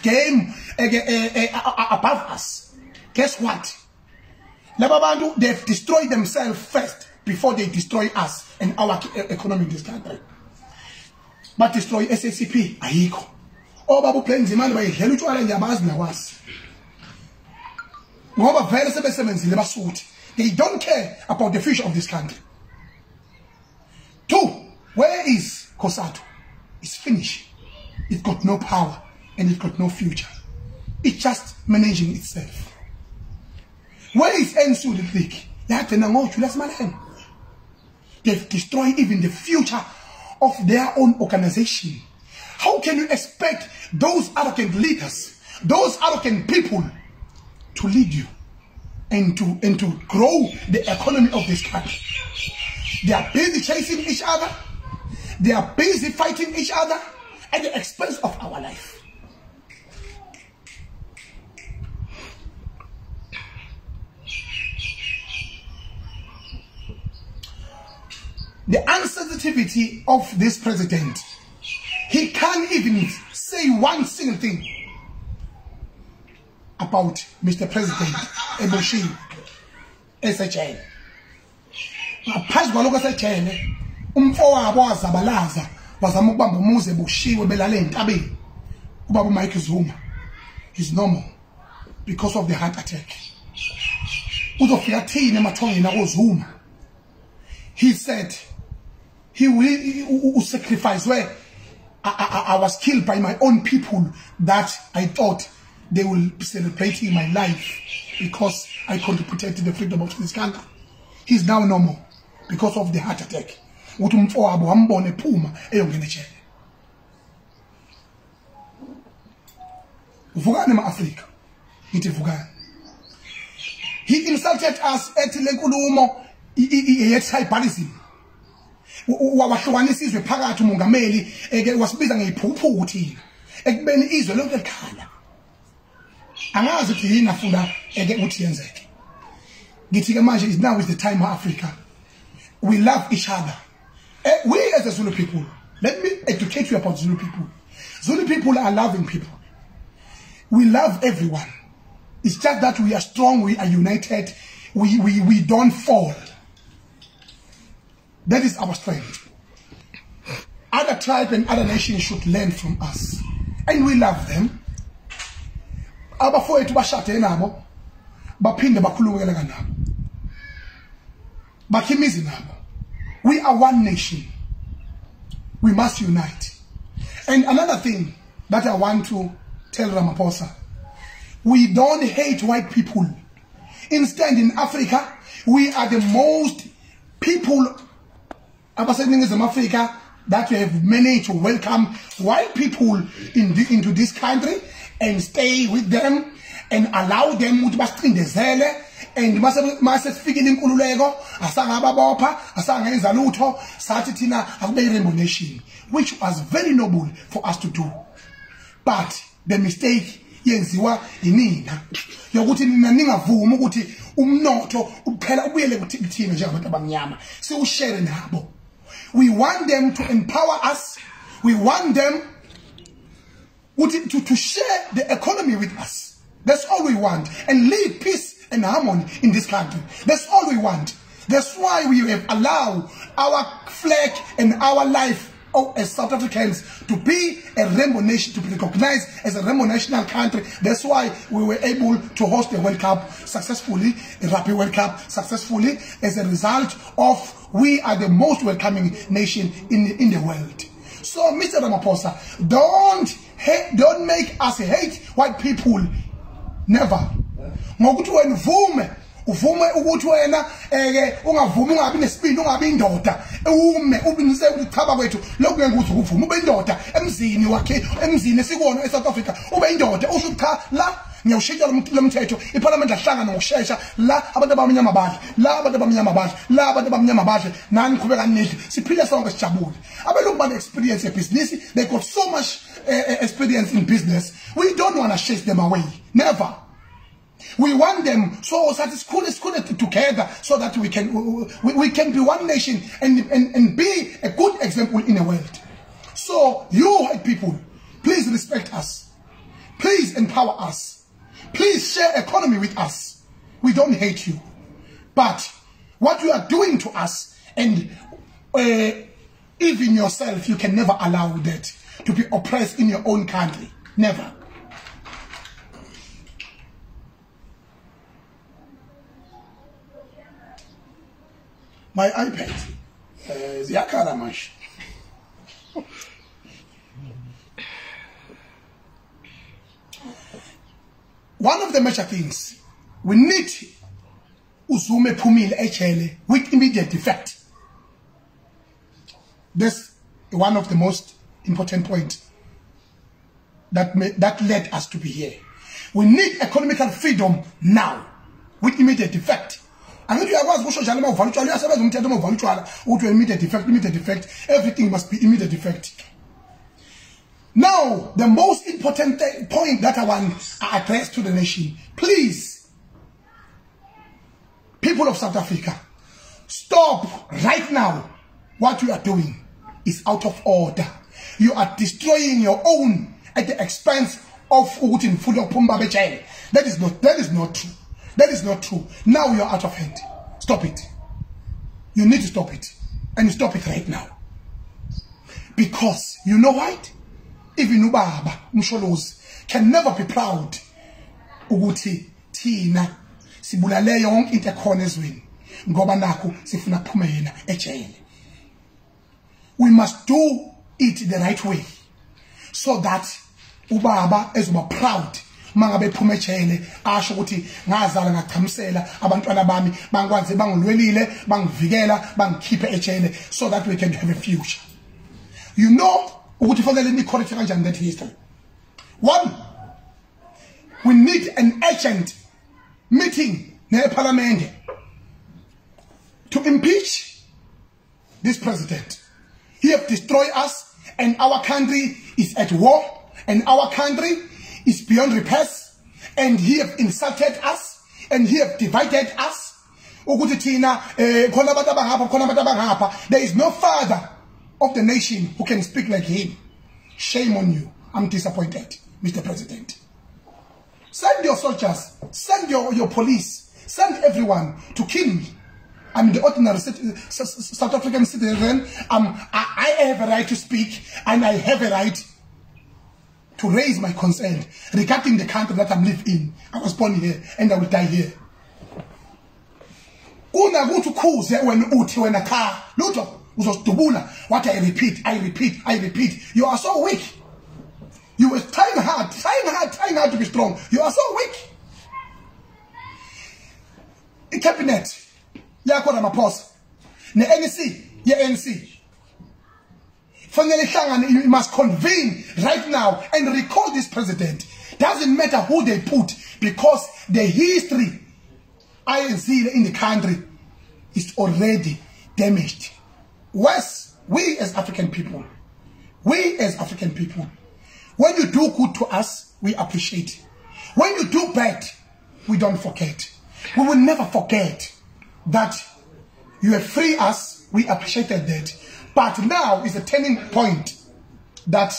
game above us. Guess what? They've destroyed themselves first before they destroy us and our economy in this country. But destroy SACP, ayiko. Oh, babu plans imali bayidlela utshwala ngiyabazi nakwasi. Ngoba vele sebesebenzile basuthi. They don't care about the future of this country. 2, where is COSATU? It's finished. It's got no power and it's got no future. It's just managing itself. Where is NSU? They've destroyed even the future of their own organization. How can you expect those arrogant leaders, those arrogant people to lead you and to grow the economy of this country? They are busy chasing each other. They are busy fighting each other at the expense of our life. The insensitivity of this president, he can't even say one single thing about Mr. President Eboshi SHL. Ngaphazi kwaloko SHL, umfowabo wazabalaza wazama ukubamba umuzi ebushiwe belale entabeni. Ubaba Mike Zuma is normal because of the heart attack. Uzofika thina emathongeni akoZuma. He said he will sacrifice where I was killed by my own people that I thought they will be celebrating my life because I contributed to the freedom of this country. He's now normal because of the heart attack. He insulted us at Lenkulumo, tribalism. Wahlukanisizwe phakathi umongameli wasibiza ngeyiphuphu thina ekubeni izwe lonke likhala angazi ukuthi yini afuna ukuthi yenzeke. Ngithi ke manje now is the time of Africa. We love each other. We as the Zulu people, let me educate you about Zulu people. Zulu people are loving people. We love everyone. It's just that we are strong, we are united, we don't fall. That is our strength. Other tribes and other nations should learn from us. And we love them. Abafowethu bashade nabo, baphinde bakhulumele nabo. Bakhimizi nabo. We are one nation. We must unite. And another thing that I want to tell Ramaphosa, we don't hate white people. Instead, in Africa, we are the most people in Africa that we have managed to welcome white people into this country and stay with them and allow them to be in the zele and mase figure in kululego asanga babopha asanga enza lutho sathi thina akube rainbow nation, which was very noble for us to do. But the mistake yenziwa inina yokuthi nina ningavuma ukuthi umnotho uphela ubuyele kuthina njengabantu abamnyama siushare nabo. We want them to empower us. We want them to share the economy with us. That's all we want. And live peace and harmony in this country. That's all we want. That's why we have allowed our flag and our life as South Africans to be a rainbow nation, to be recognized as a rainbow national country. That's why we were able to host the World Cup successfully, the Rugby World Cup successfully, as a result of we are the most welcoming nation in the world. So, Mr. Ramaphosa, don't make us hate white people. Never. Uvume ukuthi wena ungavumi ungabi nesibindi ungabi indoda ume ubinise ukuchaba kwethu lokhu ngeke uvume ube indoda emzini wakhe emzini esikona eSouth Africa ube indoda usho cha la ngiyawushintsha lomthetho iParliament lahlangana ngokusheshsha la abantu abamnyama badle la abantu abamnyama badle la abantu abamnyama badle nani qhubeka nidle siphile sonke sijabule abelungu bane experience ebusiness. They got so much experience in business. We don't want to chase them away, never. We want them so that it's cool together so that we can be one nation and be a good example in the world. So you white people, please respect us. Please empower us. Please share economy with us. We don't hate you. But what you are doing to us, and even yourself, you can never allow that to be oppressed in your own country. Never. My iPad is Yakaramash. One of the major things, we need uzume pumile echele with immediate effect. This is one of the most important points that led us to be here. We need economical freedom now with immediate effect. And if you are immediate effect, everything must be immediate effect. Now, the most important point that I want to address to the nation, please, people of South Africa, stop right now. What you are doing is out of order. You are destroying your own at the expense of Utin Fulo Pumba Bechele. That is not true. That is not true. Now you are out of hand. Stop it. You need to stop it. And stop it right now. Because you know what? Even Ubaba Msholozi can never be proud. Uguti Tina Sibulale Yong intercorners win. Ngobanaku Sifuna Pumena Echele. We must do it the right way. So that Ubaba is more proud. Mangabe Pumechele, Ashuti, Nazala, Kamsela, Abantwana Bami, Bangwanze, Bangwelile, Bangvigela, Bangkipe Echele, so that we can have a future. You know, what if I let me correct that history? One, we need an urgent meeting near Parliament to impeach this president. He has destroyed us, and our country is at war, and our country is beyond repairs, and he have insulted us, and he have divided us. There is no father of the nation who can speak like him. Shame on you. I'm disappointed, Mr. President. Send your soldiers, send your police, send everyone to kill me. I'm the ordinary South African citizen. I have a right to speak, and I have a right to raise my concern regarding the country that I'm living in. I was born here and I will die here. Una go to cruise when uti when a car luto was dubula. What I repeat. You are so weak. You were trying hard to be strong. You are so weak. The cabinet, Yako Ramaphosa, the NEC, NC. You must convene right now and recall this president. Doesn't matter who they put, because the history INC in the country is already damaged. Worse, we as African people, when you do good to us, we appreciate. When you do bad, we don't forget. We will never forget that you have freed us. We appreciated that. But now is a turning point that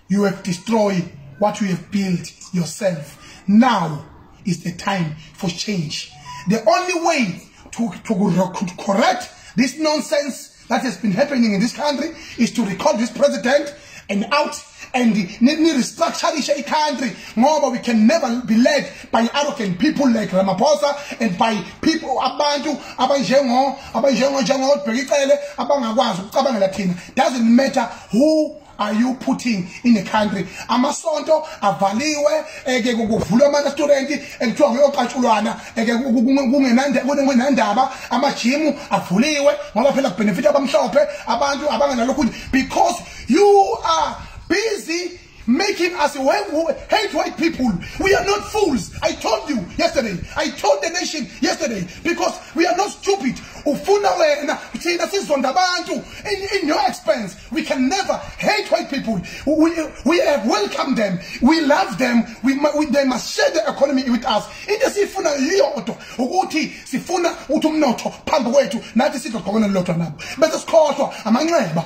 you have destroyed what you have built yourself. Now is the time for change. The only way to correct this nonsense that has been happening in this country is to recall this president and out and restructure the country. More, we can never be led by arrogant people like Ramaphosa and by people doesn't matter who are you putting in the country. Amasonto avaliwe kuvulwa ama-restaurant ekuthiwa ngeyoqatshulwana kungenandaba amajimu avuliwe ngoba phela kubenefit abamhlophe abantu abangenalokhu, because you are busy making us hate white people. We are not fools. I told you yesterday. I told the nation yesterday, because we are not stupid. In your expense, we can never hate white people. We have welcomed them. We love them. They must share the economy with us. It is sifuna liyoto ukuthi sifuna utumnoto phambi kwethu nathi sizogqokana lotho nabo. Bese sikhohlwa amanxeba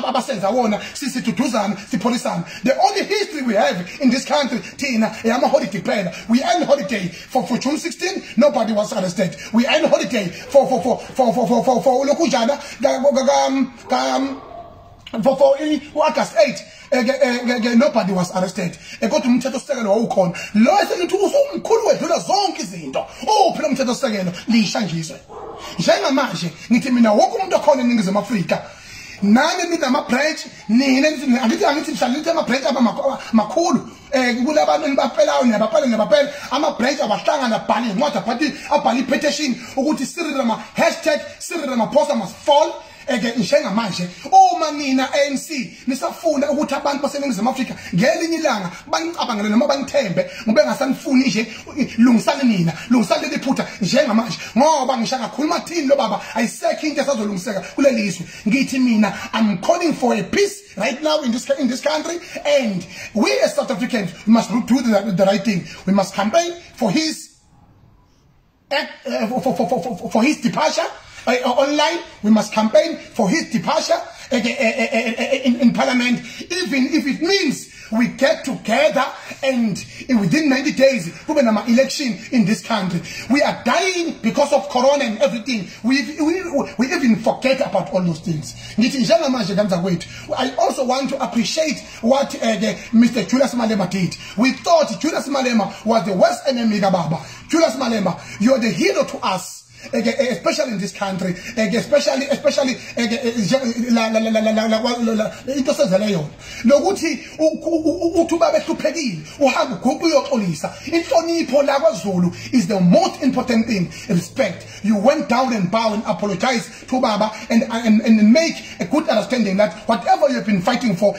abasenza wona sisithuduzana sipholisana. The only history we have in this country, Tina, I'm a holiday plan. We end holiday for June 16, nobody was arrested. We end holiday for Lokujana, for August 8. Nobody was arrested. Go to umthethosisekelo wawukhona. Lo eselithi usumkhulu wedlula zonke izinto. Phela umthethosisekelo lishanjiswe. Njengamanje ngithi mina wonke umuntu okhona eNingizimu Afrika nami ninama branch nina angithi mhlalite ama branch amakhulu kulabantu bapelayo nabapela ama branch abahlangana bhali incwadi abhali petition ukuthi Cyril Ramaphosa must fall. Njengamanje uma nina ANC nisafuna ukuthi abantu baseNingizimu Afrika ngelinye ilanga banicabangele noma banithembe ngoba engasanifuni nje lungisane nina lungisane liphutha njengamanje ngoba ngisha ngakhuluma thini lo baba ayisekho into esazolungiseka kulelizwe ngithi mina I'm calling for a peace right now in this country, and we as South Africans must do the right thing. We must campaign for his departure. Online, we must campaign for his departure in Parliament, even if it means we get together and within 90 days we have an election in this country. We are dying because of Corona and everything. We even forget about all those things. I also want to appreciate what Mr. Julius Malema did. We thought Julius Malema was the worst enemy. Julius Malema, you're the hero to us. Especially in this country, especially into sezeleyo lokuthi uthuba behluphekile uhamba ugubhu uyoxolisa inhlonipho la kwaZulu is the most important thing. Respect. You went down and bow and apologize to Baba and make a good understanding that whatever you've been fighting for,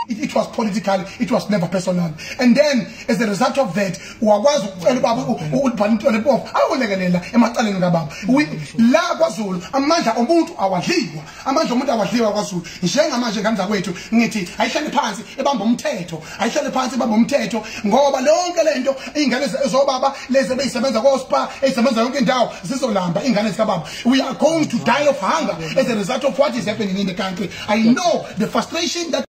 it was political, it was never personal. And then, as a result of that, we are going to die of hunger as a result of what is happening in the country. I know the frustration that